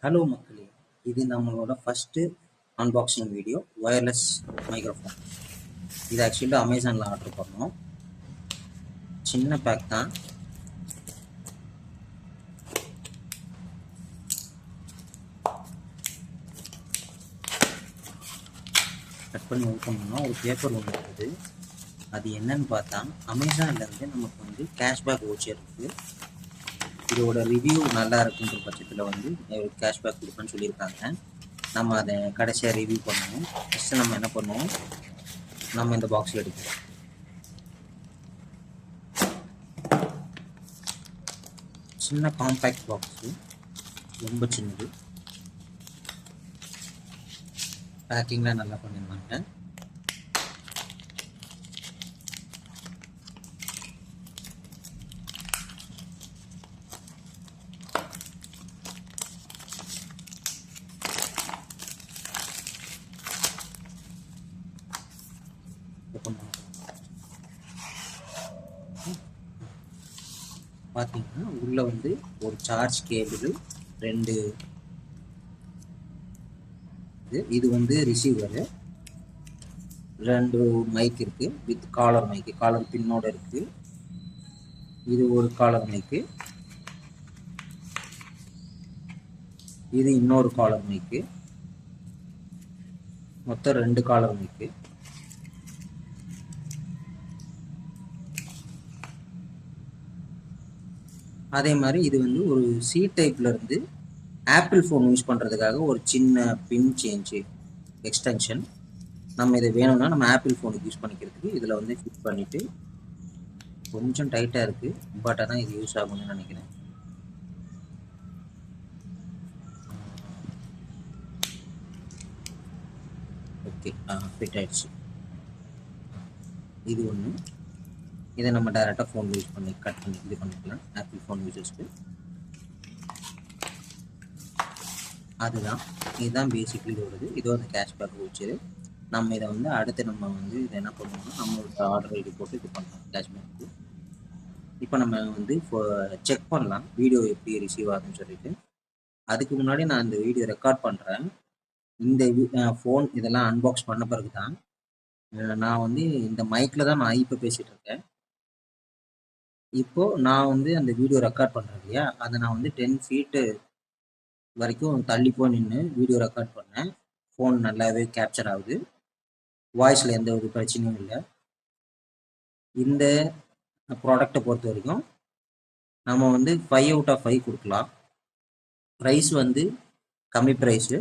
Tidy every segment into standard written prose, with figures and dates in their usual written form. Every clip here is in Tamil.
ஹலோ மக்களே, இது நம்மளோட first unboxing video. Wireless microphone. இது ஆக்சுவலி அமேசானில் ஆர்டர் பண்ணோம். சின்ன பேக் தான். கட் பண்ணி ஓப்பன் பண்ணோம். ஒரு பேப்பர் ஒன்று இருக்குது. அது என்னன்னு பார்த்தா அமேசான்லேருந்து நமக்கு வந்து கேஷ்பேக் வவுச்சர் இருக்குது. இதோட ரிவ்யூ நல்லா இருக்குன்ற பட்சத்தில் வந்து கேஷ்பேக் கொடுப்பேன்னு சொல்லியிருக்காங்க. நம்ம அதை கடைசியாக ரிவ்யூ பண்ணுவோம். ஃபஸ்ட்டு நம்ம என்ன பண்ணுவோம், நம்ம இந்த பாக்ஸில் எடுக்கிறோம். சின்ன காம்பேக்ட் பாக்ஸு, ரொம்ப சின்னது. பேக்கிங்லாம் நல்லா பண்ணியிருந்தாங்க. பார்த்தீங்கன்னா உள்ள வந்து ஒரு சார்ஜ் கேபிள், ரெண்டு இது வந்து ரிசீவரு, ரெண்டு மைக் இருக்கு வித் காலர் மைக்கு, காலர் பின்னோட இருக்கு. இது ஒரு காலர் மைக்கு, இது இன்னொரு காலர் மைக்கு. மொத்தம் ரெண்டு காலர் மைக்கு. அதே மாதிரி இது வந்து ஒரு சி டைப்ல இருந்து ஆப்பிள் ஃபோன் யூஸ் பண்ணுறதுக்காக ஒரு சின்ன பின் சேஞ்சு எக்ஸ்டென்ஷன். நம்ம இதை வேணும்னா நம்ம ஆப்பிள் ஃபோனுக்கு யூஸ் பண்ணிக்கிறதுக்கு இதில் வந்து ஃபிட் பண்ணிவிட்டு, கொஞ்சம் டைட்டாக இருக்குது, பட் ஆனால் இது யூஸ் ஆகும்னு நினைக்கிறேன். ஓகே, ஃபிட் ஆயிடுச்சு. இது ஒன்று. இதை நம்ம டைரெக்டாக ஃபோன் யூஸ் பண்ணி கட் பண்ணி இது பண்ணிக்கலாம் ஆப்பிள் ஃபோன் யூஸர்ஸ்க்கு. அதுதான், இதுதான் பேசிக்லி வருது. இதோ அந்த கேஷ்பேக் வவுச்சரு. நம்ம இதை வந்து அடுத்து நம்ம வந்து இதை என்ன பண்ணுவோம்னா நம்மளோட ஆர்டர் ஐடி போட்டு இது பண்ணலாம் கேஷ்பேக்கு. இப்போ நம்ம வந்து செக் பண்ணலாம் வீடியோ எப்படி ரிசீவ் ஆகுதுன்னு சொல்லிட்டு. அதுக்கு முன்னாடி நான் இந்த வீடியோ ரெக்கார்ட் பண்ணுறேன். இந்த ஃபோன் இதெல்லாம் அன்பாக்ஸ் பண்ண பிறகு தான் நான் வந்து இந்த மைக்கில் தான் நான் இப்போ பேசிகிட்டு இருக்கேன். இப்போது நான் வந்து அந்த வீடியோ ரெக்கார்ட் பண்ணுறேன் இல்லையா, அதை நான் வந்து 10 ஃபீட்டு வரைக்கும் தள்ளி போய் நின்று வீடியோ ரெக்கார்ட் பண்ணேன். ஃபோன் நல்லாவே கேப்சர் ஆகுது. வாய்ஸில் எந்த ஒரு பிரச்சனையும் இல்லை. இந்த ப்ராடக்டை பொறுத்த வரைக்கும் நம்ம வந்து 5 out of 5 கொடுக்கலாம். ப்ரைஸ் வந்து கம்மி ப்ரைஸு,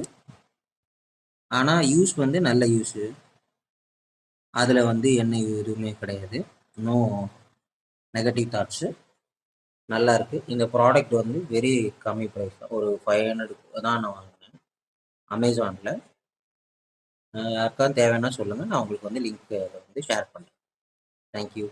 ஆனால் யூஸ் வந்து நல்ல யூஸு. அதில் வந்து என்ன எதுவுமே கிடையாது. No negative thoughts. நல்லா இருக்குது. இந்த ப்ராடக்ட் வந்து வெரி கம்மி ப்ரைஸ் தான். ஒரு 500 தான் நான் வாங்கினேன் அமேசானில். யாருக்காவது தேவைன்னா சொல்லுங்கள், நான் உங்களுக்கு வந்து லிங்க் வந்து ஷேர் பண்ணுறேன். தேங்க்யூ.